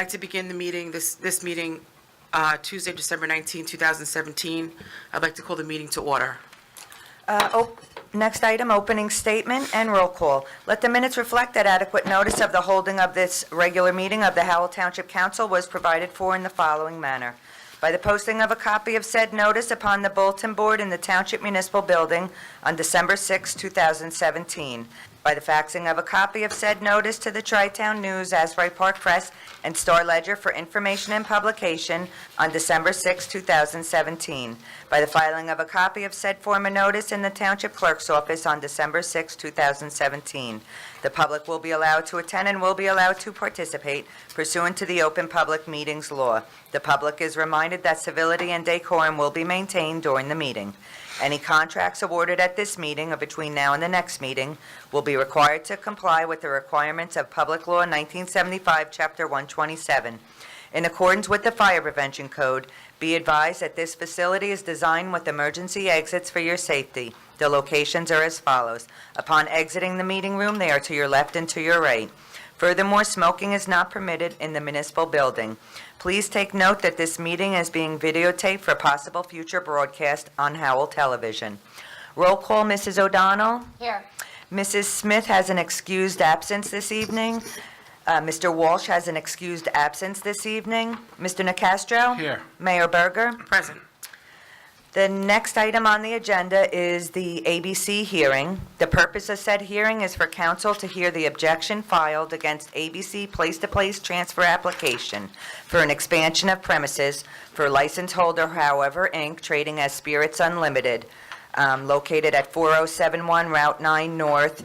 like to begin the meeting, this meeting, Tuesday, December 19, 2017. I'd like to call the meeting to order. Next item, opening statement and roll call. Let the minutes reflect that adequate notice of the holding of this regular meeting of the Howell Township Council was provided for in the following manner. By the posting of a copy of said notice upon the bulletin board in the Township Municipal Building on December 6, 2017. By the faxing of a copy of said notice to the Tri-Town News, Asbury Park Press, and Star Ledger for information and publication on December 6, 2017. By the filing of a copy of said form of notice in the Township Clerk's office on December 6, 2017. The public will be allowed to attend and will be allowed to participate pursuant to the Open Public Meetings Law. The public is reminded that civility and decorum will be maintained during the meeting. Any contracts awarded at this meeting or between now and the next meeting will be required to comply with the requirements of Public Law 1975, Chapter 127. In accordance with the Fire Prevention Code, be advised that this facility is designed with emergency exits for your safety. The locations are as follows. Upon exiting the meeting room, they are to your left and to your right. Furthermore, smoking is not permitted in the municipal building. Please take note that this meeting is being videotaped for possible future broadcast on Howell Television. Roll call, Mrs. O'Donnell. Here. Mrs. Smith has an excused absence this evening. Mr. Walsh has an excused absence this evening. Mr. Nacastro? Here. Mayor Berger? Present. The next item on the agenda is the ABC hearing. The purpose of said hearing is for council to hear the objection filed against ABC place-to-place transfer application for an expansion of premises for license holder However Inc., trading as Spirits Unlimited, located at 4071 Route 9 North,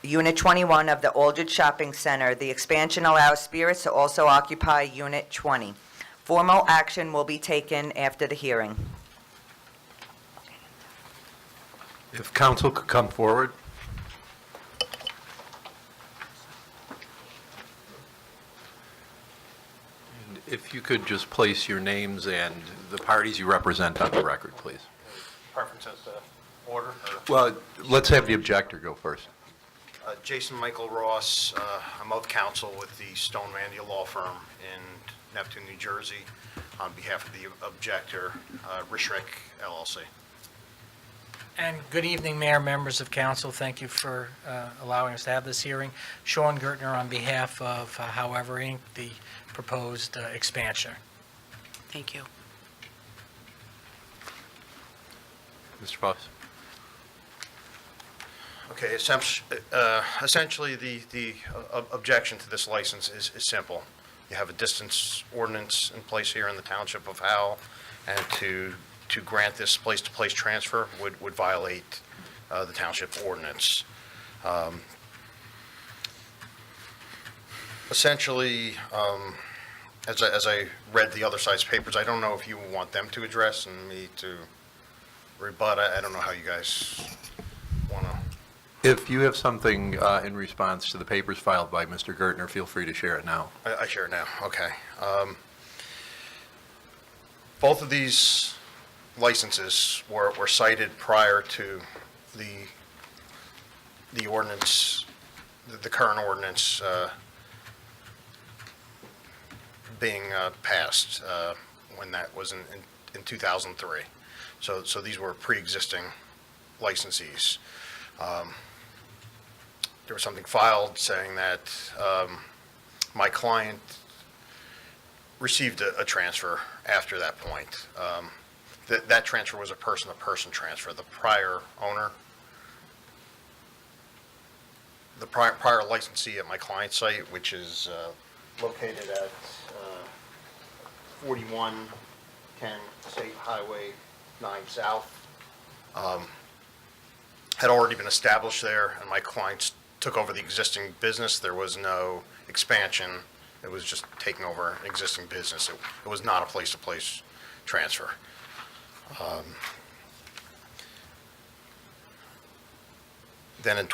Unit 21 of the Aldridge Shopping Center. The expansion allows Spirits to also occupy Unit 20. Formal action will be taken after the hearing. If council could come forward. And if you could just place your names and the parties you represent on the record, please. Preference as to order? Well, let's have the objector go first. Jason Michael Ross, I'm of counsel with the Stone Mandia Law Firm in Neptune, New Jersey, on behalf of the objector, Rishrick LLC. And good evening, Mayor, members of council. Thank you for allowing us to have this hearing. Sean Gertner on behalf of However Inc., the proposed expansion. Thank you. Mr. Foss. Okay, essentially the objection to this license is simple. You have a distance ordinance in place here in the Township of Howell, and to grant this place-to-place transfer would violate the Township ordinance. Essentially, as I read the other side's papers, I don't know if you want them to address and me to rebut. I don't know how you guys want to. If you have something in response to the papers filed by Mr. Gertner, feel free to share it now. I share it now. Okay. Both of these licenses were cited prior to the ordinance, the current ordinance being passed when that was in 2003. So these were pre-existing licensees. There was something filed saying that my client received a transfer after that point. That transfer was a person-to-person transfer. The prior owner, the prior licensee at my client's site, which is located at 4110 State Highway 9 South, had already been established there, and my clients took over the existing business. There was no expansion. It was just taking over an existing business. It was not a place-to-place transfer. Then in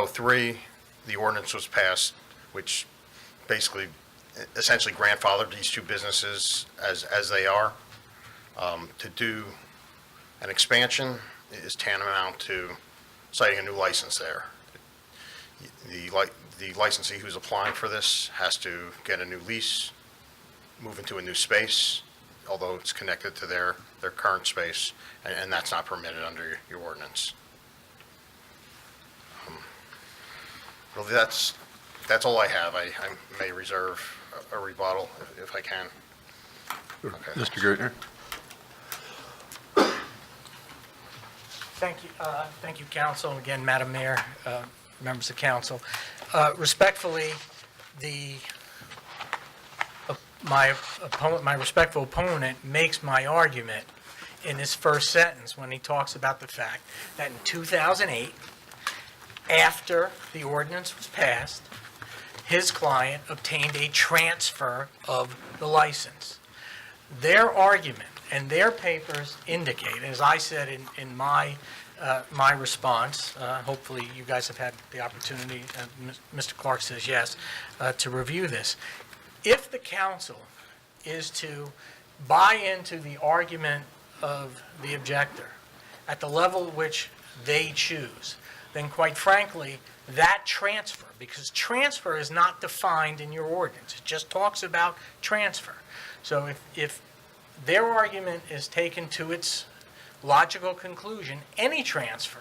03, the ordinance was passed, which basically essentially grandfathered these two businesses as they are. To do an expansion is tantamount to citing a new license there. the licensee who's applying for this has to get a new lease, move into a new space, although it's connected to their current space, and that's not permitted under your ordinance. Really, that's all I have. I may reserve a rebuttal if I can. Okay. Mr. Gertner? Thank you, council, and again, Madam Mayor, members of council. Respectfully, my respectful opponent makes my argument in his first sentence when he talks about the fact that in 2008, after the ordinance was passed, his client obtained a transfer of the license. Their argument and their papers indicate, as I said in my response, hopefully you guys have had the opportunity, Mr. Clark says yes, to review this. If the council is to buy into the argument of the objector at the level which they choose, then quite frankly, that transfer, because transfer is not defined in your ordinance, it just talks about transfer. So if their argument is taken to its logical conclusion, any transfer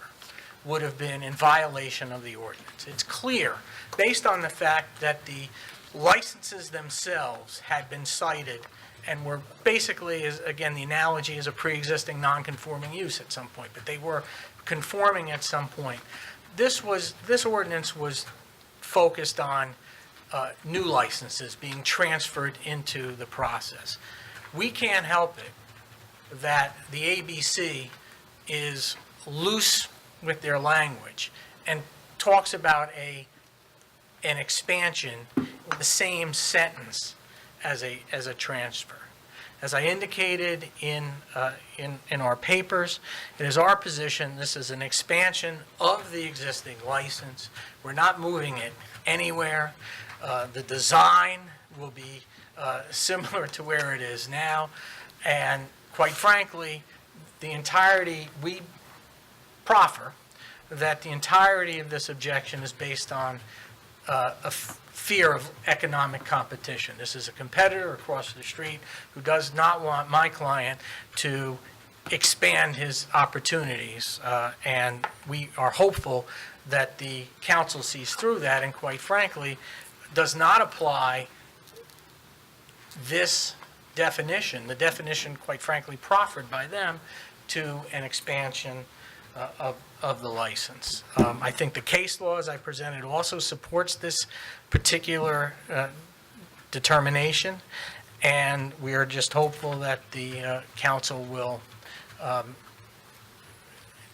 would have been in violation of the ordinance. It's clear, based on the fact that the licenses themselves had been cited and were basically, again, the analogy is a pre-existing non-conforming use at some point, but they were conforming at some point. This ordinance was focused on new licenses being transferred into the process. We can't help it that the ABC is loose with their language and talks about an expansion in the same sentence as a transfer. As I indicated in our papers, it is our position this is an expansion of the existing license. We're not moving it anywhere. The design will be similar to where it is now, and quite frankly, we proffer that the entirety of this objection is based on a fear of economic competition. This is a competitor across the street who does not want my client to expand his opportunities, and we are hopeful that the council sees through that and, quite frankly, does not apply this definition, the definition, quite frankly, proffered by them, to an expansion of the license. I think the case law, as I presented, also supports this particular determination, and we are just hopeful that the council will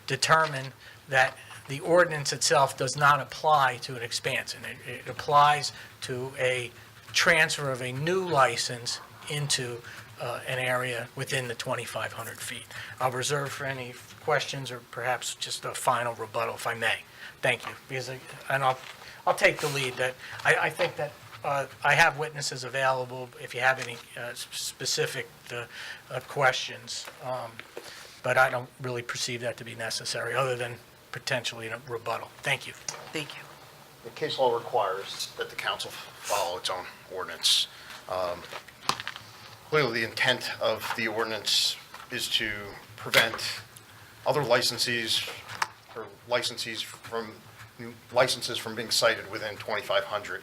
determine that the ordinance itself does not apply to an expansion. It applies to a transfer of a new license into an area within the 2,500 feet. I'll reserve for any questions or perhaps just a final rebuttal, if I may. Thank you. And I'll take the lead. That I think that I have witnesses available if you have any specific questions, but I don't really perceive that to be necessary, other than potentially a rebuttal. Thank you. Thank you. The case law requires that the council follow its own ordinance. Clearly, the intent of the ordinance is to prevent other licensees or licenses from being cited within 2,500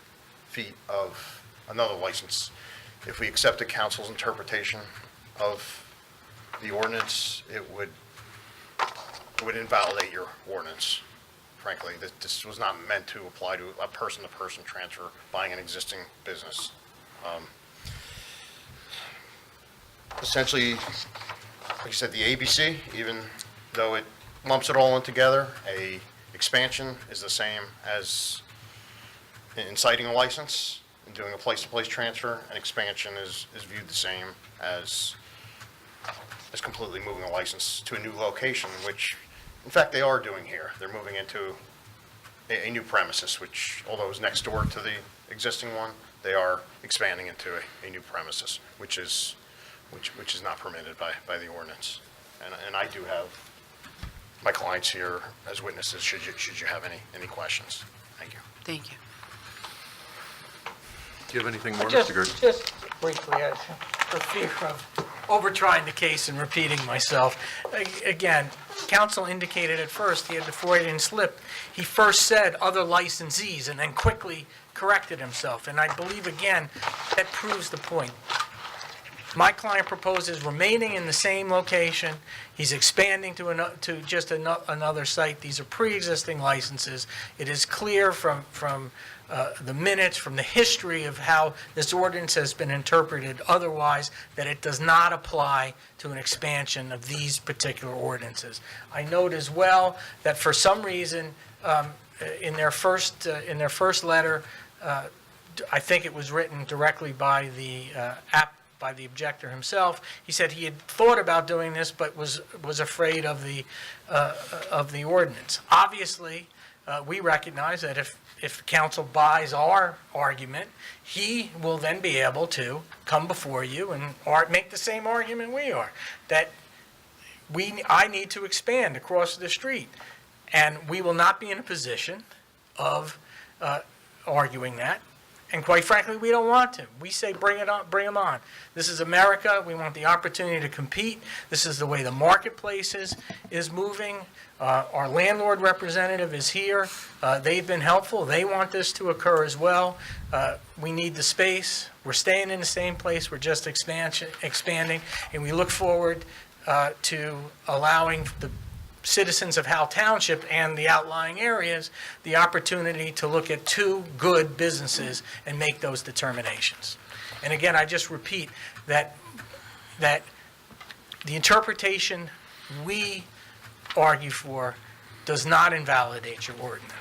feet of another license. If we accept the council's interpretation of the ordinance, it would invalidate your ordinance. Frankly, this was not meant to apply to a person-to-person transfer buying an existing business. Essentially, like you said, the ABC, even though it lumps it all in together, a expansion is the same as in citing a license and doing a place-to-place transfer. An expansion is viewed the same as completely moving a license to a new location, which, in fact, they are doing here. They're moving into a new premises, which, although is next door to the existing one, they are expanding into a new premises, which is not permitted by the ordinance. And I do have my clients here as witnesses, should you have any questions. Thank you. Thank you. Do you have anything more, Just Mr. Gertz? just briefly, for fear of over-trying the case and repeating myself, again, counsel indicated at first, he had the Freudian slip. He first said other licensees and then quickly corrected himself. And I believe, again, that proves the point. My client proposes remaining in the same location. He's expanding to just another site. These are pre-existing licenses. It is clear from the minutes, from the history of how this ordinance has been interpreted otherwise, that it does not apply to an expansion of these particular ordinances. I note as well that for some reason, in their first letter, I think it was written directly by the objector himself. He said he had thought about doing this, but was afraid of the ordinance. Obviously, we recognize that if counsel buys our argument, he will then be able to come before you and make the same argument we are, that I need to expand across the street. And we will not be in a position of arguing that. And quite frankly, we don't want to. We say bring it on, bring them on. This is America. We want the opportunity to compete. This is the way the marketplace is moving. Our landlord representative is here. They've been helpful. They want this to occur as well. We need the space. We're staying in the same place. We're just expanding. And we look forward to allowing the citizens of Howell Township and the outlying areas the opportunity to look at two good businesses and make those determinations. And again, I just repeat that the interpretation we argue for does not invalidate your ordinance.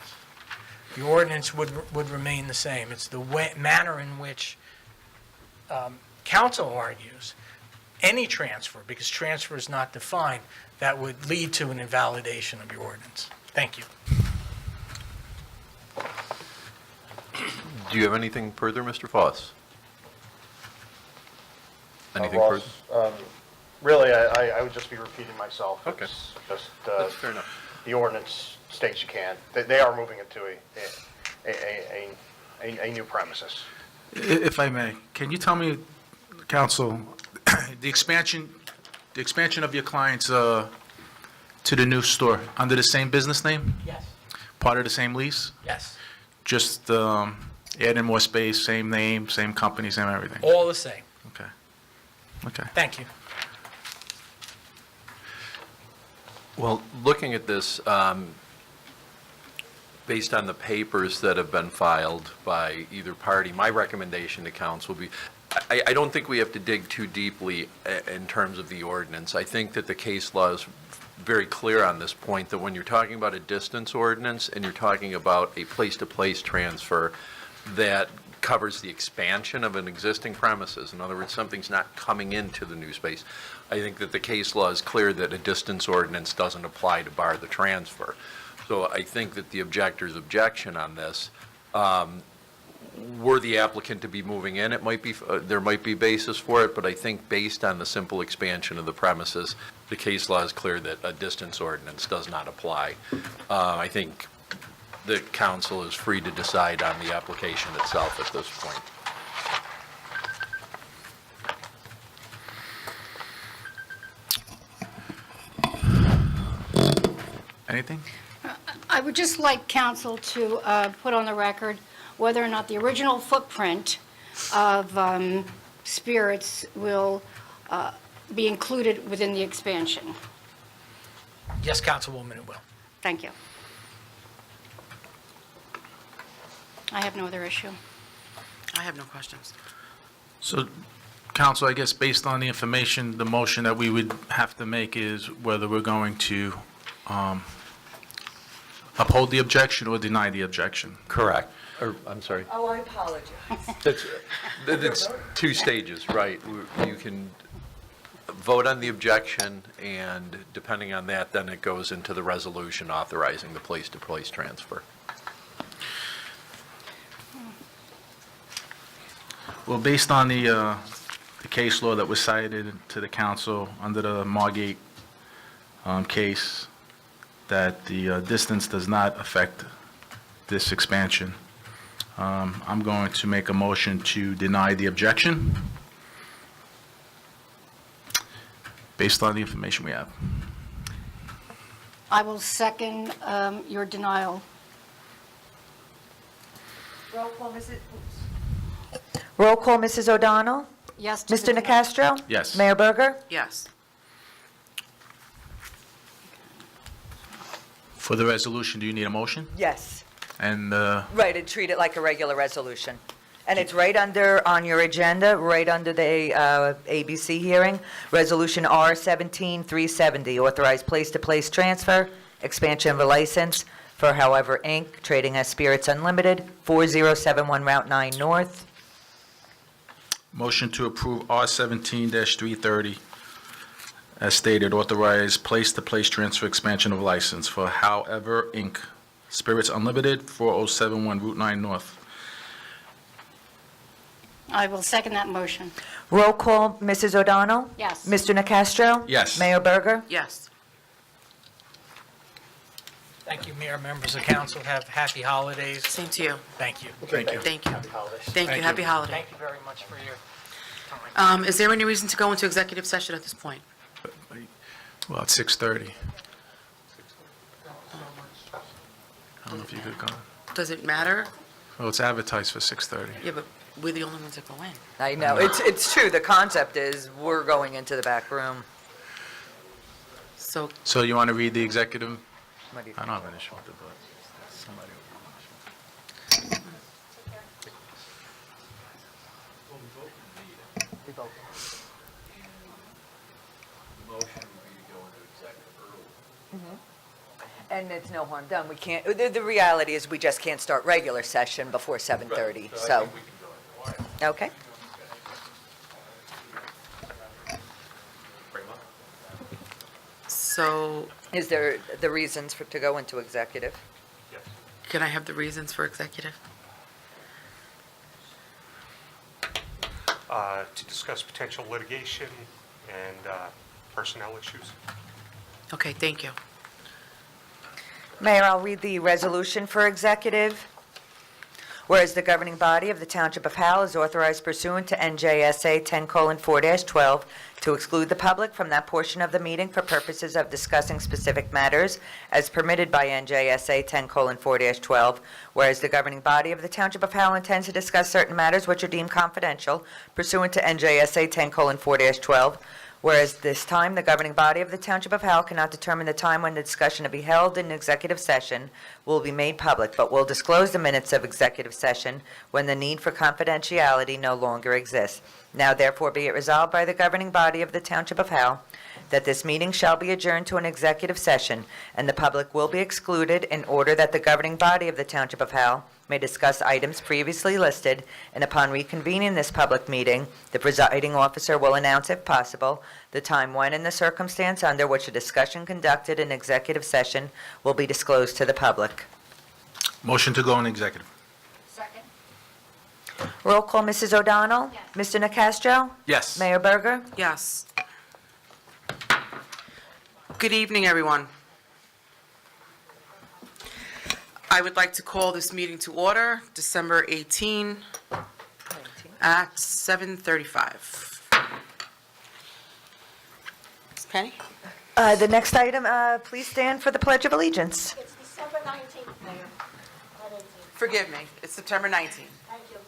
The ordinance would remain the same. It's the manner in which counsel argues any transfer, because transfer is not defined, that would lead to an invalidation of your ordinance. Thank you. Do you have anything further, Mr. Foss? Anything Ross, further? Really, I would just be repeating myself. Okay. It's just, That's fair enough. the ordinance states you can't. They are moving it to a new premises. If I may, can you tell me, counsel, the expansion of your clients to the new store, under the same business name? Yes. Part of the same lease? Yes. Just adding more space, same name, same company, same everything? All the same. Okay. Okay. Thank you. Well, looking at this, based on the papers that have been filed by either party, my recommendation to council will be, I don't think we have to dig too deeply in terms of the ordinance. I think that the case law is very clear on this point, that when you're talking about a distance ordinance and you're talking about a place-to-place transfer that covers the expansion of an existing premises, in other words, something's not coming into the new space, I think that the case law is clear that a distance ordinance doesn't apply to bar the transfer. So I think that the objector's objection on this, were the applicant to be moving in, it might be, there might be basis for it, but I think based on the simple expansion of the premises, the case law is clear that a distance ordinance does not apply. I think the council is free to decide on the application itself at this point. Anything? I would just like council to put on the record whether or not the original footprint of Spirits will be included within the expansion. Yes, Councilwoman, it will. Thank you. I have no other issue. I have no questions. So, counsel, I guess based on the information, the motion that we would have to make is whether we're going to uphold the objection or deny the objection. Correct. Or, I'm sorry. Oh, I apologize. It's two stages, right? You can vote on the objection, and depending on that, then it goes into the resolution authorizing the place-to-place transfer. Well, based on the case law that was cited to the council under the Margate case, that the distance does not affect this expansion, I'm going to make a motion to deny the objection based on the information we have. I will second your denial. Roll call, Mrs. O'Donnell? Yes to Mr. the denial. Nacastro? Yes. Mayor Berger? Yes. For the resolution, do you need a motion? Yes. And Right, and treat it like a regular resolution. And it's right under, on your agenda, right under the ABC hearing, Resolution R-17-370, authorized place-to-place transfer, expansion of a license for However Inc., trading as Spirits Unlimited, 4071 Route 9 North. motion to approve R-17-330, as stated, authorized place-to-place transfer expansion of license for However Inc., Spirits Unlimited, 4071 Route 9 North. I will second that motion. Roll call, Mrs. O'Donnell? Yes. Mr. Nacastro? Yes. Mayor Berger? Yes. Thank you, Mayor, members of council. Have happy holidays. Same to you. Thank you. Thank you. Thank you. Holidays. Thank you. Happy holiday. Thank you very much for your time. Is there any reason to go into executive session at this point? Well, it's 6:30. I don't know if you could go. Does it matter? Well, it's advertised for 6:30. Yeah, but we're the only ones that go in. I know, it's true, the concept is we're going into the back room. So, So you want to read the executive? What do you I think? don't have an issue with it, but somebody will. And it's no harm done, we can't, the reality is we just can't start regular session before 7:30, so. Okay. so Is there the reasons to go into executive? can I have the reasons for executive? To discuss potential litigation and personnel issues. Okay, thank you. Mayor, I'll read the resolution for executive. Whereas the governing body of the Township of Howell is authorized pursuant to NJSA 10:4-12 to exclude the public from that portion of the meeting for purposes of discussing specific matters as permitted by NJSA 10:4-12, whereas the governing body of the Township of Howell intends to discuss certain matters which are deemed confidential pursuant to NJSA 10:4-12, whereas this time, the governing body of the Township of Howell cannot determine the time when the discussion to be held in executive session will be made public, but will disclose the minutes of executive session when the need for confidentiality no longer exists. Now therefore be it resolved by the governing body of the Township of Howell that this meeting shall be adjourned to an executive session, and the public will be excluded in order that the governing body of the Township of Howell may discuss items previously listed, and upon reconvening this public meeting, the presiding officer will announce, if possible, the time when and the circumstance under which a discussion conducted in executive session will be disclosed to the public. Motion to go in executive. Second? Roll call, Mrs. O'Donnell? Yes. Mr. Nacastro? Yes. Mayor Berger? Yes. Good evening, everyone. I would like to call this meeting to order, December 18, at 7:35. Ms. Penny? The next item, please stand for the Pledge of Allegiance. It's December 19th, Mayor, not 18th. Forgive me, it's September 19. Thank you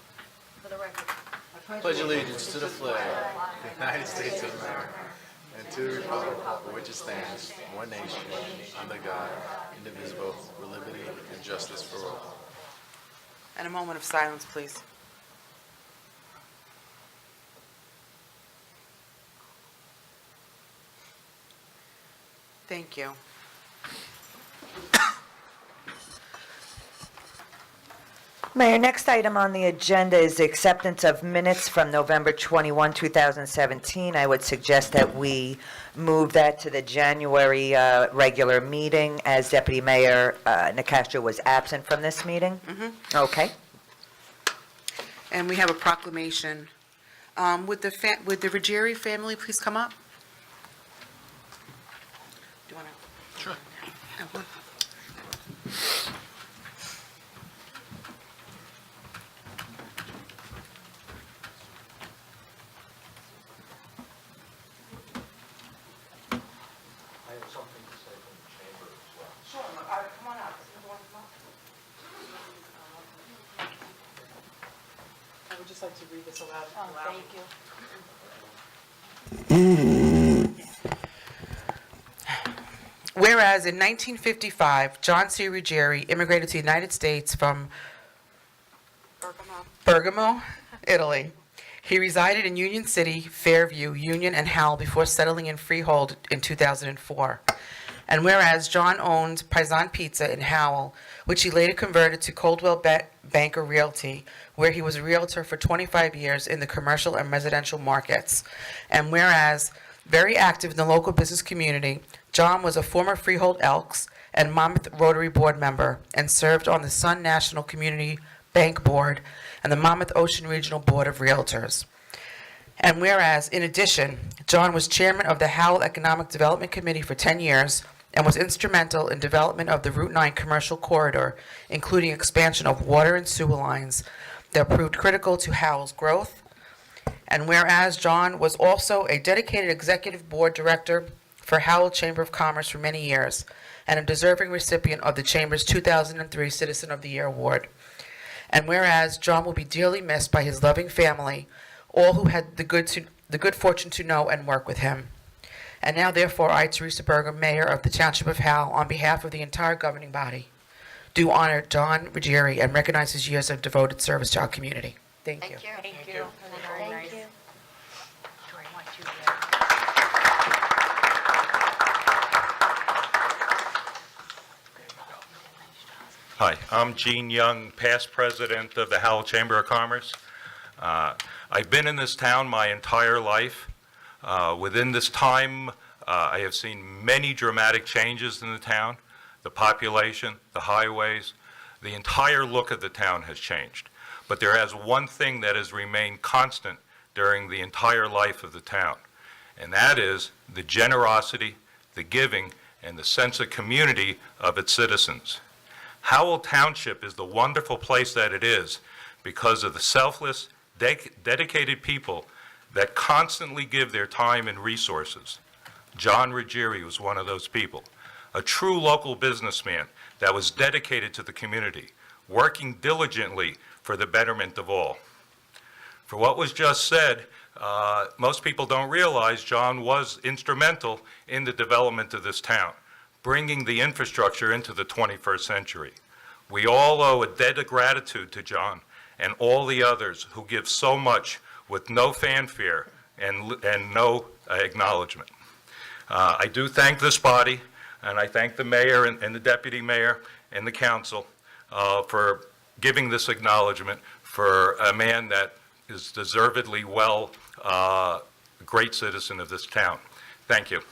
for the record. Pledge allegiance to the flag of the United States of America and to the republic for which it stands, one nation, under God, indivisible, with liberty and justice for all. And a moment of silence, please. Thank you. Mayor, next item on the agenda is the acceptance of minutes from November 21, 2017. I would suggest that we move that to the January regular meeting, as Deputy Mayor Nacastro was absent from this meeting. Okay. And we have a proclamation. Would the Ruggieri family please come up? Do you want to? Sure. Have one? Sure, come on up. I would just like to read this aloud. Thank you. Whereas in 1955, John C. Ruggieri immigrated to the United States from Bergamo, Italy. He resided in Union City, Fairview, Union, and Howell before settling in Freehold in 2004. And whereas John owned Paisan Pizza in Howell, which he later converted to Coldwell Banker Realty, where he was a realtor for 25 years in the commercial and residential markets. And whereas very active in the local business community, John was a former Freehold Elks and Monmouth Rotary Board member and served on the Sun National Community Bank Board and the Monmouth Ocean Regional Board of Realtors. And whereas, in addition, John was chairman of the Howell Economic Development Committee for 10 years and was instrumental in development of the Route 9 commercial corridor, including expansion of water and sewer lines that proved critical to Howell's growth. And whereas John was also a dedicated executive board director for Howell Chamber of Commerce for many years and a deserving recipient of the Chamber's 2003 Citizen of the Year Award. And whereas John will be dearly missed by his loving family, all who had the good fortune to know and work with him. And now, therefore, I, Teresa Berger, Mayor of the Township of Howell, on behalf of the entire governing body, do honor John Ruggieri and recognize his years of devoted service to our community. Thank you. Thank you. Very nice. Hi, I'm Gene Young, past president of the Howell Chamber of Commerce. I've been in this town my entire life. Within this time, I have seen many dramatic changes in the town. The population, the highways, the entire look of the town has changed. But there is one thing that has remained constant during the entire life of the town, and that is the generosity, the giving, and the sense of community of its citizens. Howell Township is the wonderful place that it is because of the selfless, dedicated people that constantly give their time and resources. John Ruggieri was one of those people, a true local businessman that was dedicated to the community, working diligently for the betterment of all. For what was just said, most people don't realize John was instrumental in the development of this town, bringing the infrastructure into the 21st century. We all owe a debt of gratitude to John and all the others who give so much with no fanfare and no acknowledgement. I do thank this body, and I thank the mayor and the deputy mayor and the council for giving this acknowledgement for a man that is deservedly a great citizen of this town. Thank you.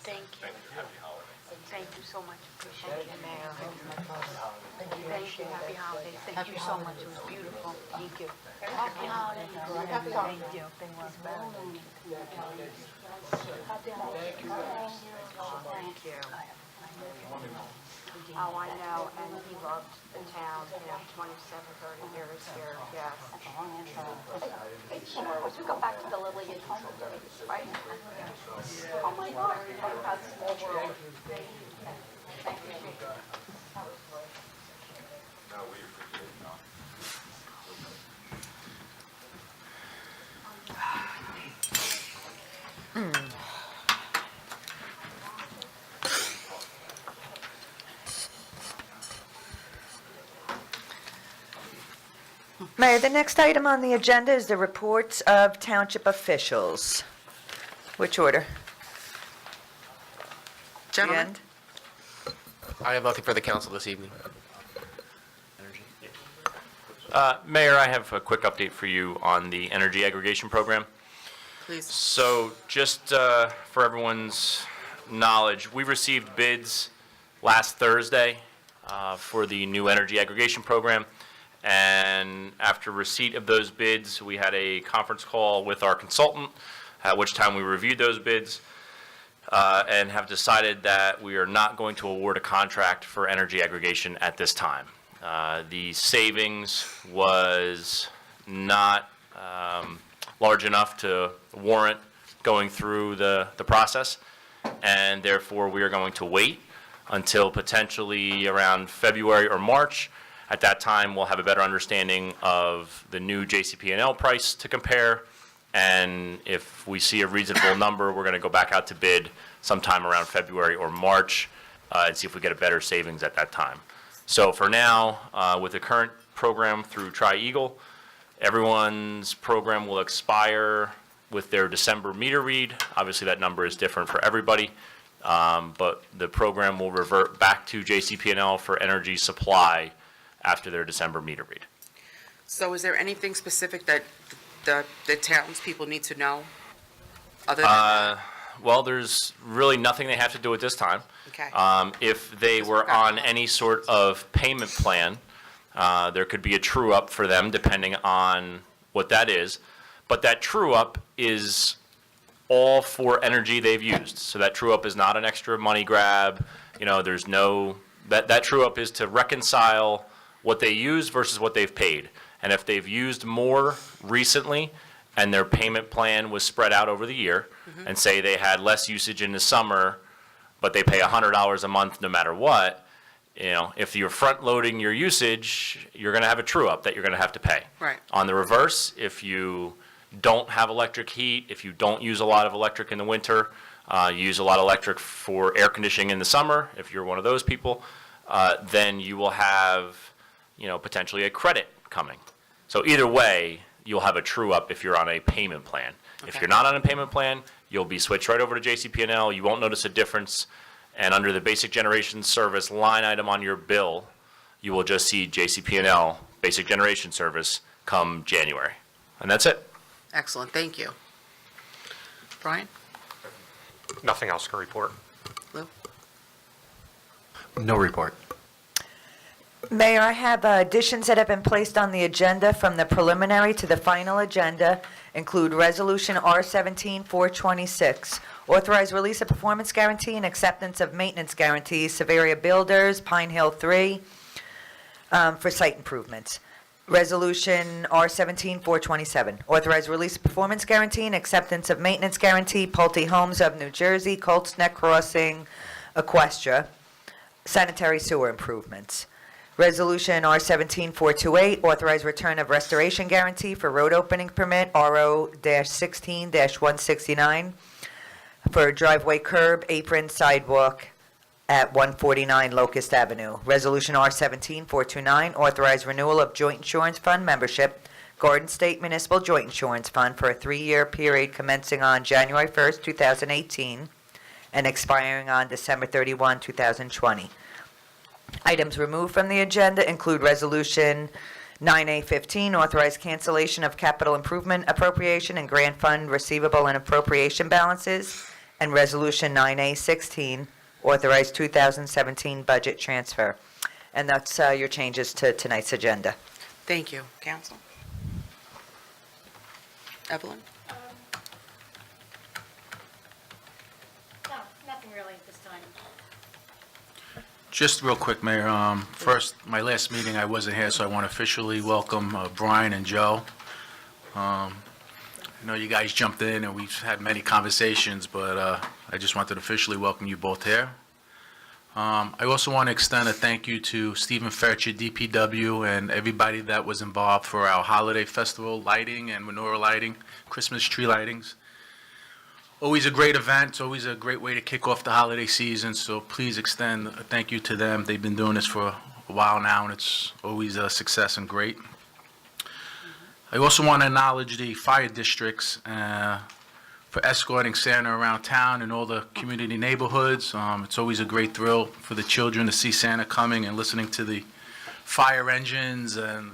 Thank you. Thank you so much. Appreciate it, Mayor. Thank you. Happy holidays. Thank you so much. It was beautiful. Thank you. Happy holidays. Happy holidays. Thank you. Thank you. Oh, I know, and he loved the town, 27, 30 years here, yes. Once we go back to the Lillian home, right? Oh, my God. That's a small world. Thank you. Mayor, the next item on the agenda is the reports of township officials. Which order? The Gentlemen? end? I have nothing for the council this evening. Mayor, I have a quick update for you on the energy aggregation program. Please. So just for everyone's knowledge, we received bids last Thursday for the new energy aggregation program. And after receipt of those bids, we had a conference call with our consultant, at which time we reviewed those bids and have decided that we are not going to award a contract for energy aggregation at this time. The savings was not large enough to warrant going through the process, and therefore we are going to wait until potentially around February or March. At that time, we'll have a better understanding of the new JCP&L price to compare, and if we see a reasonable number, we're going to go back out to bid sometime around February or March and see if we get a better savings at that time. So for now, with the current program through Tri-Eagle, everyone's program will expire with their December meter read. Obviously, that number is different for everybody, but the program will revert back to JCP&L for energy supply after their December meter read. So is there anything specific that the townspeople need to know? Other than that? Well, there's really nothing they have to do at this time. Okay. If they were on any sort of payment plan, there could be a true-up for them depending on what that is. But that true-up is all for energy they've used. So that true-up is not an extra money grab. You know, there's no, that true-up is to reconcile what they used versus what they've paid. And if they've used more recently and their payment plan was spread out over the year, and say they had less usage in the summer, but they pay $100 a month no matter what, you know, if you're front-loading your usage, you're going to have a true-up that you're going to have to pay. Right. On the reverse, if you don't have electric heat, if you don't use a lot of electric in the winter, you use a lot of electric for air conditioning in the summer, if you're one of those people, then you will have, you know, potentially a credit coming. So either way, you'll have a true-up if you're on a payment plan. If Okay. you're not on a payment plan, you'll be switched right over to JCP&L. You won't notice a difference. And under the basic generation service line item on your bill, you will just see JCP&L, basic generation service, come January. And that's it. Excellent, thank you. Brian? Nothing else to report. Lou? No report. Mayor, I have additions that have been placed on the agenda from the preliminary to the final agenda include Resolution R-17-426, authorize release of performance guarantee and acceptance of maintenance guarantees, Severia Builders, Pine Hill 3, for site improvements. Resolution R-17-427, authorize release of performance guarantee and acceptance of maintenance guarantee, Pulte Homes of New Jersey, Colts Neck Crossing, Equestra, sanitary sewer improvements. Resolution R-17-428, authorize return of restoration guarantee for road opening permit, RO-16-169, for driveway curb, apron, sidewalk at 149 Locust Avenue. Resolution R-17-429, authorize renewal of joint insurance fund membership, Garden State Municipal Joint Insurance Fund for a 3-year period commencing on January 1st, 2018, and expiring on December 31, 2020. Items removed from the agenda include Resolution 9A-15, authorize cancellation of capital improvement appropriation and grant fund receivable and appropriation balances, and Resolution 9A-16, authorize 2017 budget transfer. And that's your changes to tonight's agenda. Thank you. Council? Evelyn? No, nothing really at this time. Just real quick, Mayor. First, my last meeting, I wasn't here, so I want to officially welcome Brian and Joe. I know you guys jumped in, and we've had many conversations, but I just wanted to officially welcome you both here. I also want to extend a thank you to Stephen Fetcher, DPW, and everybody that was involved for our holiday festival lighting and menorah lighting, Christmas tree lightings. Always a great event. It's always a great way to kick off the holiday season, so please extend a thank you to them. They've been doing this for a while now, and it's always a success and great. I also want to acknowledge the fire districts for escorting Santa around town and all the community neighborhoods. It's always a great thrill for the children to see Santa coming and listening to the fire engines, and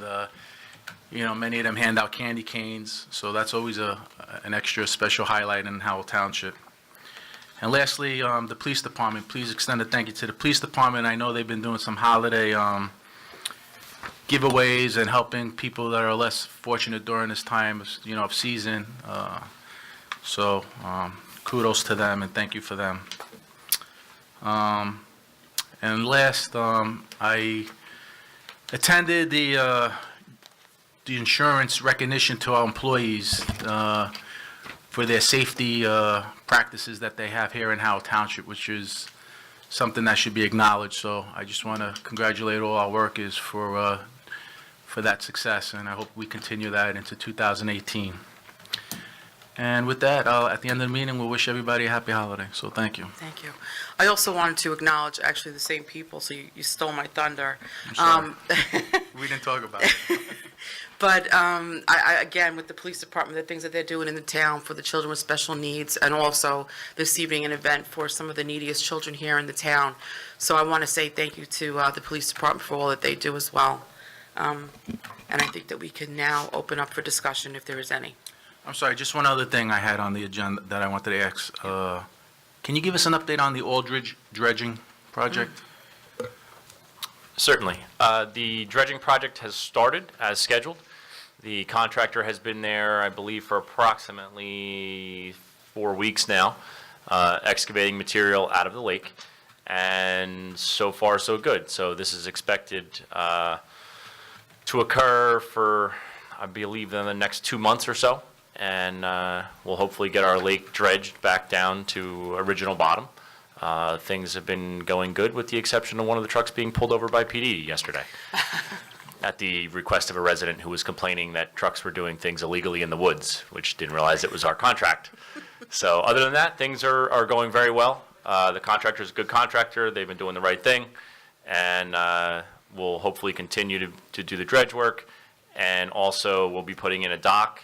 many of them hand out candy canes, so that's always an extra special highlight in Howell Township. And lastly, the police department, please extend a thank you to the police department. I know they've been doing some holiday giveaways and helping people that are less fortunate during this time of season. So kudos to them and thank you for them. And last, I attended the the insurance recognition to our employees for their safety practices that they have here in Howell Township, which is something that should be acknowledged. So I just want to congratulate all our workers for that success, and I hope we continue that into 2018. And with that, at the end of the meeting, we'll wish everybody a happy holiday. So thank you. Thank you. I also wanted to acknowledge, actually, the same people, so you stole my thunder. Sorry. We didn't talk about it. But again, with the police department, the things that they're doing in the town for the children with special needs, and also this evening an event for some of the neediest children here in the town. So I want to say thank you to the police department for all that they do as well. And I think that we can now open up for discussion if there is any. I'm sorry, just one other thing I had on the agenda that I wanted to ask. Can you give us an update on the Aldridge dredging project? Certainly. The dredging project has started as scheduled. The contractor has been there, I believe, for approximately 4 weeks now, excavating material out of the lake, and so far so good. So this is expected to occur for, I believe, in the next 2 months or so, and we'll hopefully get our lake dredged back down to original bottom. Things have been going good, with the exception of one of the trucks being pulled over by PD yesterday at the request of a resident who was complaining that trucks were doing things illegally in the woods, which didn't realize it was our contract. So other than that, things are going very well. The contractor's a good contractor. They've been doing the right thing, and we'll hopefully continue to do the dredge work, and also we'll be putting in a dock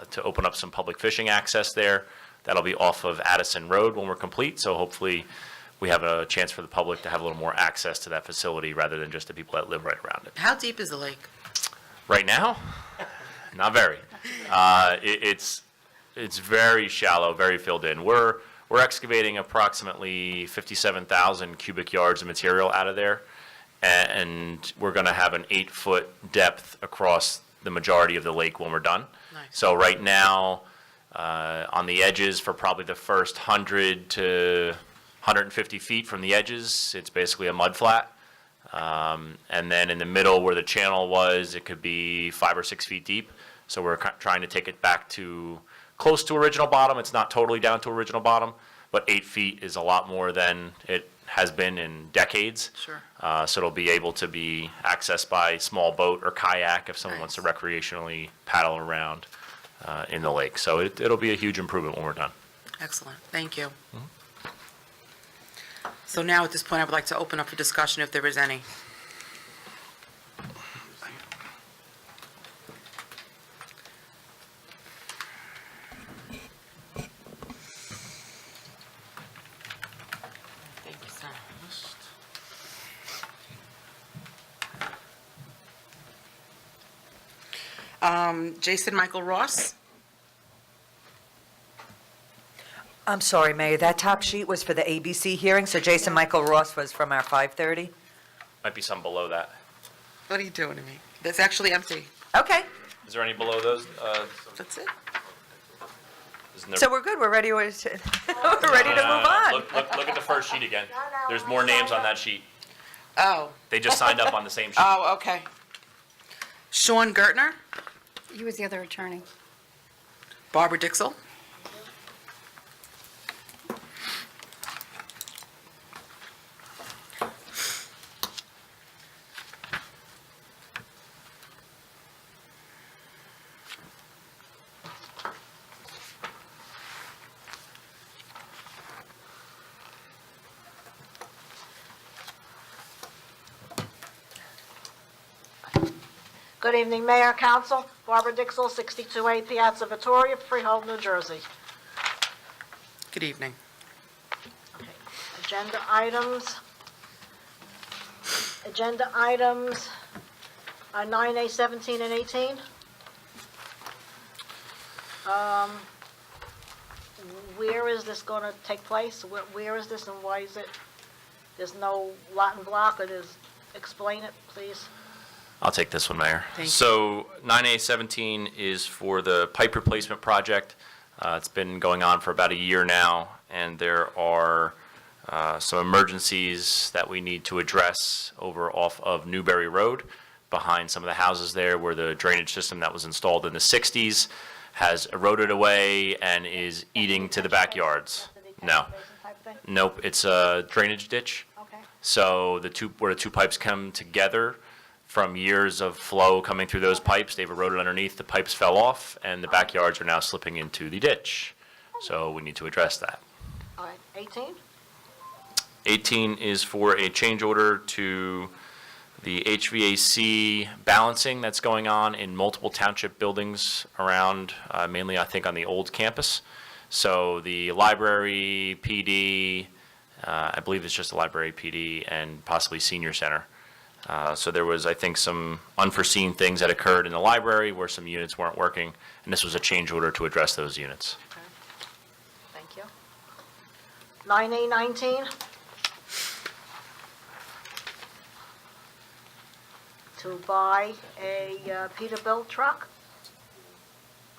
to open up some public fishing access there. That'll be off of Addison Road when we're complete, so hopefully we have a chance for the public to have a little more access to that facility rather than just the people that live right around it. How deep is the lake? Right now, not very. It's very shallow, very filled in. We're excavating approximately 57,000 cubic yards of material out of there, and we're going to have an 8-foot depth across the majority of the lake when we're done. Nice. So right now, on the edges, for probably the first 100 to 150 feet from the edges, it's basically a mud flat. And then in the middle where the channel was, it could be 5 or 6 feet deep. So we're trying to take it back to close to original bottom. It's not totally down to original bottom, but 8 feet is a lot more than it has been in decades. Sure. So it'll be able to be accessed by small boat or kayak if someone wants to recreationally paddle around in the lake. So it'll be a huge improvement when we're done. Excellent. Thank you. So now at this point, I would like to open up for discussion if there is any. Thank you, sir. Jason Michael Ross? I'm sorry, Mayor, that top sheet was for the ABC hearing, so Jason Michael Ross was from our 5:30? Might be some below that. What are you doing to me? That's actually empty. Okay, Is there any below those? That's it. Isn't there? so we're good, we're ready to, we're ready to move on. Look at the first sheet again. There's more names on that sheet. Oh, They just signed up on the same sheet. oh, okay. Sean Gertner? He was the other attorney. Barbara Dixell? Good evening, Mayor, Council. Barbara Dixell, 62A Piazza Vittoria, Freehold, New Jersey. Good evening. Agenda items. Agenda items are 9A, 17, and 18. Where is this going to take place? Where is this and why is it? There's no lot and block, or there's, explain it, please. I'll take this one, Mayor. Thank you. So 9A17 is for the pipe replacement project. It's been going on for about a year now, and there are some emergencies that we need to address over off of Newberry Road. behind some of the houses there where the drainage system that was installed in the 60s has eroded away and is eating to the backyards. No. Nope, it's a drainage ditch. Okay. So where the two pipes come together, from years of flow coming through those pipes, they've eroded underneath, the pipes fell off, and the backyards are now slipping into the ditch. So we need to address that. All right, 18? 18 is for a change order to the HVAC balancing that's going on in multiple township buildings around, mainly I think on the old campus. So the library, PD, I believe it's just the library, PD, and possibly senior center. So there was, I think, some unforeseen things that occurred in the library where some units weren't working, and this was a change order to address those units. Thank you. 9A19? To buy a Peterbilt truck?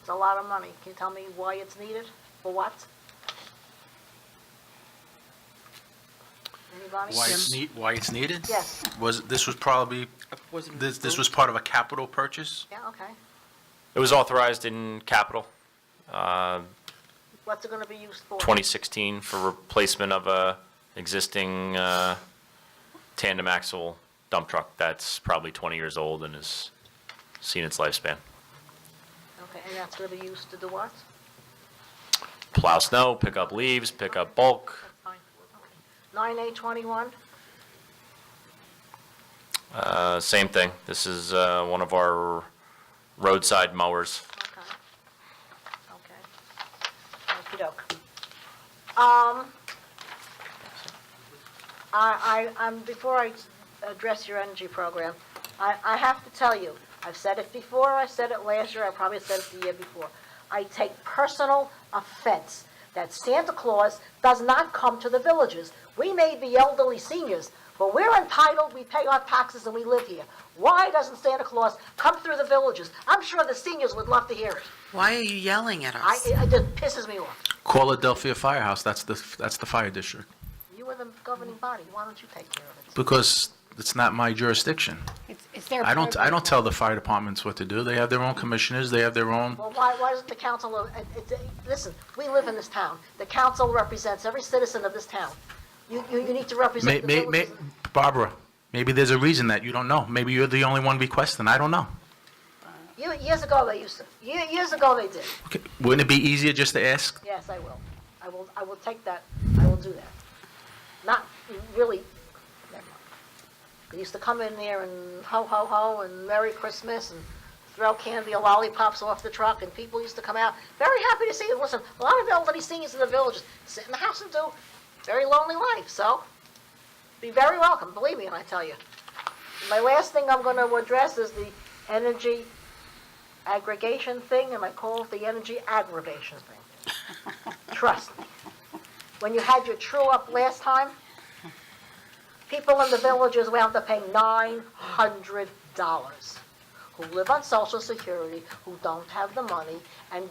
It's a lot of money. Can you tell me why it's needed? For what? Anybody? Why it's needed? Yes. This was probably, this was part of a capital purchase? Yeah, okay. It was authorized in capital, What's it going to be used for? 2016, for replacement of a existing tandem axle dump truck that's probably 20 years old and has seen its lifespan. Okay, and that's going to be used to do what? Plow snow, pick up leaves, pick up bulk. Fine. Okay. 9A21? Same thing. This is one of our roadside mowers. Okay. Okay. Okey-doke. Before I address your energy program, I have to tell you, I've said it before, I said it last year, I probably said it the year before. I take personal offense that Santa Claus does not come to the villages. We may be elderly seniors, but we're entitled, we pay our taxes, and we live here. Why doesn't Santa Claus come through the villages? I'm sure the seniors would love to hear it. Why are you yelling at us? It just pisses me off. Call Adelphia Firehouse, that's the fire district. You are the governing body, why don't you take care of it? Because it's not my jurisdiction. It's their I program. don't tell the fire departments what to do. They have their own commissioners, they have their own. Well, why doesn't the council, listen, we live in this town. The council represents every citizen of this town. You need to represent the villages. Barbara, maybe there's a reason that you don't know. Maybe you're the only one requesting, I don't know. Years ago they used to. Years ago they did. Okay, wouldn't it be easier just to ask? Yes, I will. I will take that. I will do that. Not really, never mind. They used to come in there and ho, ho, ho, and Merry Christmas, and throw candy or lollipops off the truck, and people used to come out, very happy to see it. Listen, a lot of elderly seniors in the villages sit in the house and do very lonely life, so be very welcome, believe me when I tell you. My last thing I'm going to address is the energy aggregation thing, and I call it the energy aggravation thing. Trust me. When you had your true up last time, people in the villages wound up paying $900 who live on Social Security, who don't have the money, and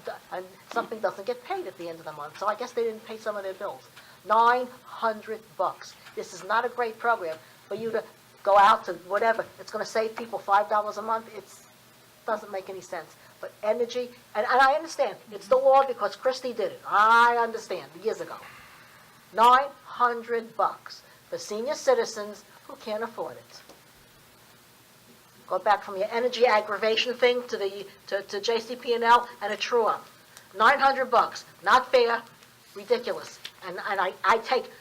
something doesn't get paid at the end of the month. So I guess they didn't pay some of their bills. $900. This is not a great program for you to go out to whatever. It's going to save people $5 a month. It doesn't make any sense. But energy, and I understand, it's the law because Christie did it. I understand, years ago. $900 for senior citizens who can't afford it. Go back from your energy aggravation thing to JCP&L and a true up. $900, not fair, ridiculous. And I take,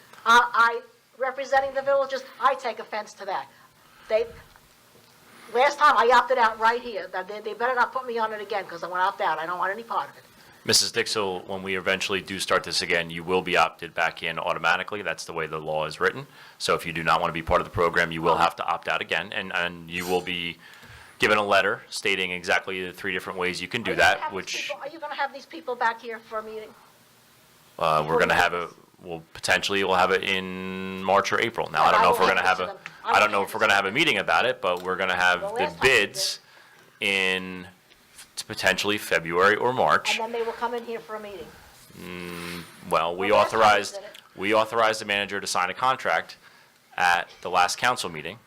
representing the villages, I take offense to that. Last time I opted out right here. They better not put me on it again because I want to opt out. I don't want any part of it. Mrs. Dixell, when we eventually do start this again, you will be opted back in automatically. That's the way the law is written. So if you do not want to be part of the program, you will have to opt out again, and you will be given a letter stating exactly the 3 different ways you can do that, which Are you going to have these people back here for a meeting? we're going to have it. We'll potentially we'll have it in March or April. Now I don't know if we're going to have a I don't know if we're going to have a meeting about it, but we're going to have the bids in potentially February or March. And then they will come in here for a meeting. Well, we Well, that's how we authorized did it. we authorized the manager to sign a contract at the last council meeting,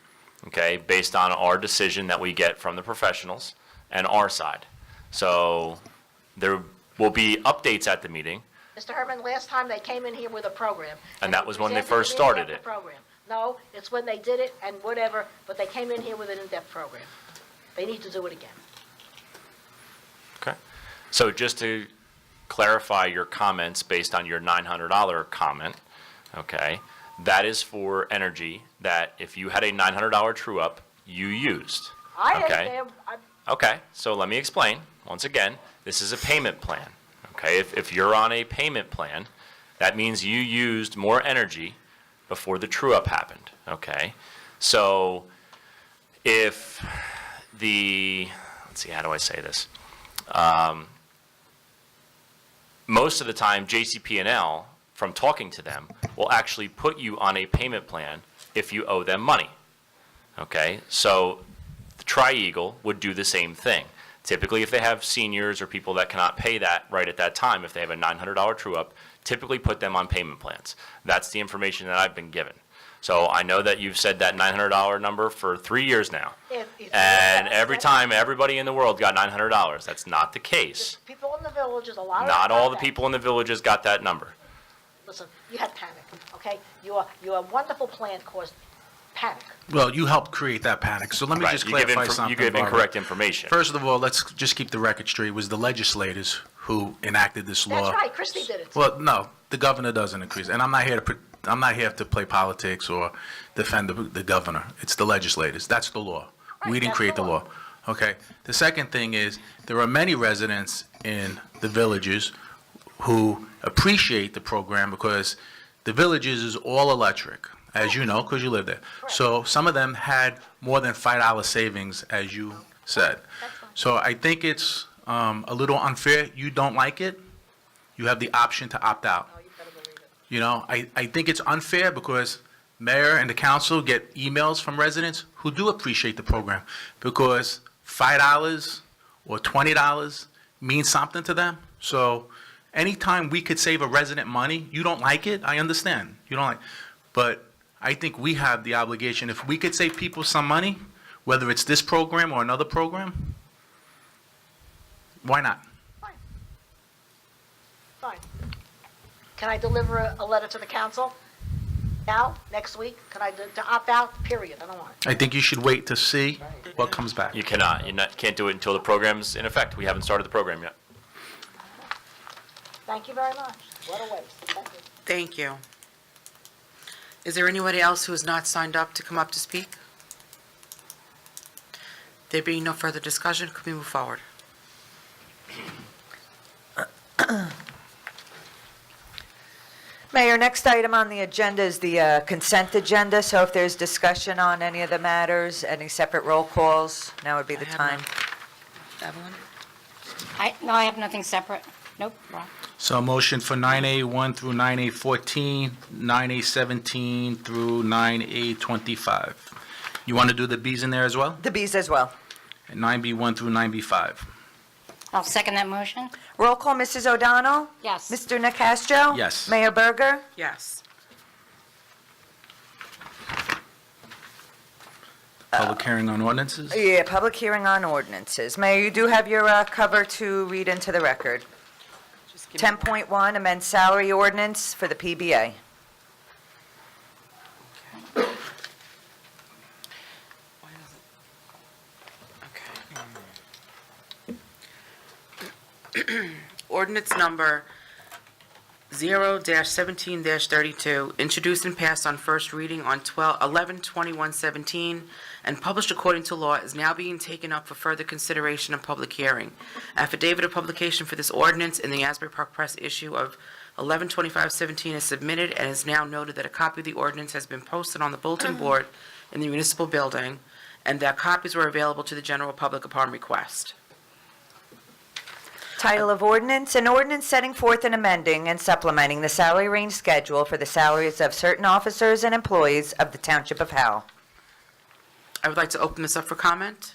okay, based on our decision that we get from the professionals and our side. So there will be updates at the meeting. Mr. Herman, last time they came in here with a program. And that was when they presented first an started in-depth it. program. No, it's when they did it and whatever, but they came in here with an in-depth program. They need to do it again. Okay. So just to clarify your comments based on your $900 comment, okay, that is for energy that if you had a $900 true-up, you used. I Okay. understand, Okay, so let me explain. Once again, this is a payment plan, okay? If you're on a payment plan, that means you used more energy before the true-up happened, okay? So if let's see, how do I say this? Most of the time, JCP&L, from talking to them, will actually put you on a payment plan if you owe them money, okay? So the Tri-Eagle would do the same thing. Typically, if they have seniors or people that cannot pay that right at that time, if they have a $900 true-up, typically put them on payment plans. That's the information that I've been given. So I know that you've said that $900 number for 3 years now. And every time, everybody in the world got $900. That's not the case. people in the villages, a lot of. Not them all got the that. people in the villages got that number. Listen, you had panic, okay? Your wonderful plan caused panic. Well, you helped create that panic, so let me Right, just you give clarify something, You give Barbara. incorrect information. First of all, let's just keep the record straight. It was the legislators who enacted this law. That's right, Christie did it. Well, no, the governor doesn't increase, and I'm not here to play politics or defend the governor. It's the legislators. That's the law. We Right, didn't that's create the the law. law. Okay. The second thing is there are many residents in the villages who appreciate the program because the villages is all electric, as you know, because you live there. So some of them had more than $5 savings, as you said. So I think it's a little unfair. You don't like it, you have the option to opt out. You know, I think it's unfair because mayor and the council get emails from residents who do appreciate the program because $5 or $20 means something to them. So anytime we could save a resident money, you don't like it, I understand. You don't like, but I think we have the obligation, if we could save people some money, whether it's this program or another program, why not? Fine. Can I deliver a letter to the council now, next week? Can I, to opt out, period, I don't want it. I think you should wait to see what comes back. You cannot. Can't do it until the program's in effect. We haven't started the program yet. Thank you very much. What a waste. Thank you. Thank you. Is there anybody else who has not signed up to come up to speak? There being no further discussion, could we move forward? Mayor, next item on the agenda is the consent agenda, so if there's discussion on any of the matters, any separate roll calls, now would be the I have time. none. Evelyn? No, I have nothing separate. Nope, wrong. So a motion for 9A1 through 9A14, 9A17 through 9A25. You want to do the Bs in there as well? The Bs as well. And 9B1 through 9B5. I'll second that motion. Roll call, Mrs. O'Donnell? Yes. Mr. Nacastro? Yes. Mayor Berger? Yes. Public hearing on ordinances? Yeah, public hearing on ordinances. Mayor, you do have your cover to read into the record. Just give me 10.1, amend salary ordinance for the PBA. Why is it- Okay. Ordinance number 0-17-32, introduced and passed on first reading on 11/21/17, and published according to law, is now being taken up for further consideration and public hearing. Affidavit of publication for this ordinance in the Asbury Park Press issue of 11/25/17 is submitted, and is now noted that a copy of the ordinance has been posted on the bulletin board in the municipal building, and that copies were available to the general public upon request. Title of ordinance, an ordinance setting forth and amending and supplementing the salary range schedule for the salaries of certain officers and employees of the Township of Howell. I would like to open this up for comment.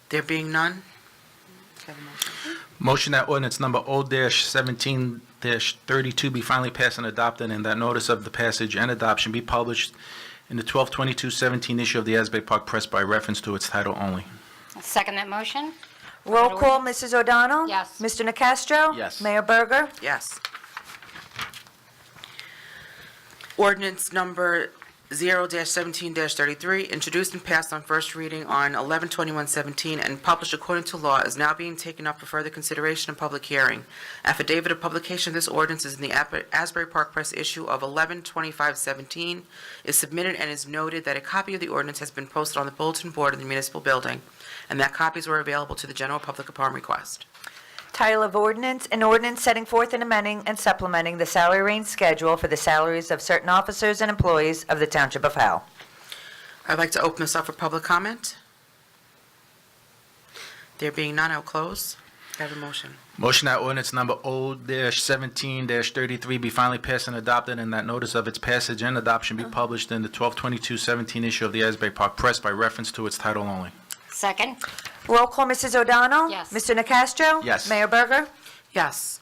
There being none? Can I have a motion? Motion that ordinance number O-17-32 be finally passed and adopted, and that notice of the passage and adoption be published in the 12/22/17 issue of the Asbury Park Press by reference to its title only. I'll second that motion. Roll call, Mrs. O'Donnell? Yes. Mr. Nacastro? Yes. Mayor Berger? Yes. Ordinance number 0-17-33, introduced and passed on first reading on 11/21/17 and published according to law, is now being taken up for further consideration and public hearing. Affidavit of publication of this ordinance is in the Asbury Park Press issue of 11/25/17, is submitted and is noted that a copy of the ordinance has been posted on the bulletin board in the municipal building, and that copies were available to the general public upon request. Title of ordinance, an ordinance setting forth and amending and supplementing the salary range schedule for the salaries of certain officers and employees of the Township of Howell. I'd like to open this up for public comment. There being none, I'll close. I have a motion. Motion that ordinance number O-17-33 be finally passed and adopted, and that notice of its passage and adoption be published in the 12/22/17 issue of the Asbury Park Press by reference to its title only. Second. Roll call, Mrs. O'Donnell? Yes. Mr. Nacastro? Yes. Mayor Berger? Yes.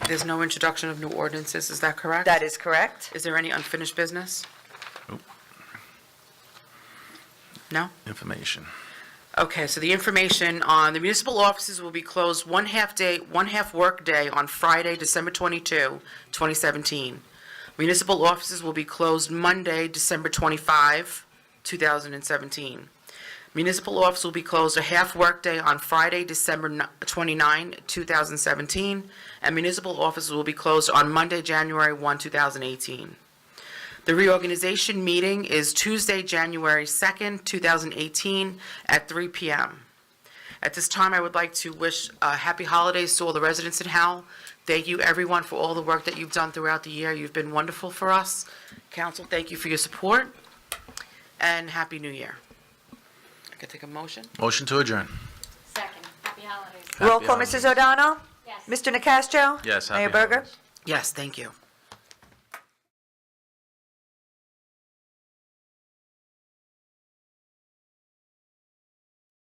There's no introduction of new ordinances, is that correct? That is correct. Is there any unfinished business? Nope. No? Information. Okay, so the information on the municipal offices will be closed one half work day on Friday, December 22, 2017. Municipal offices will be closed Monday, December 25, 2017. Municipal office will be closed a half workday on Friday, December 29, 2017, and municipal offices will be closed on Monday, January 1, 2018. The reorganization meeting is Tuesday, January 2nd, 2018, at 3 p.m. At this time, I would like to wish happy holidays to all the residents in Howell. Thank you, everyone, for all the work that you've done throughout the year. You've been wonderful for us. Council, thank you for your support, and Happy New Year. I can take a motion? Motion to adjourn. Second. Happy holidays. Roll call, Mrs. O'Donnell? Yes. Mr. Nacastro? Yes. happy Mayor Berger? holidays. Yes, thank you.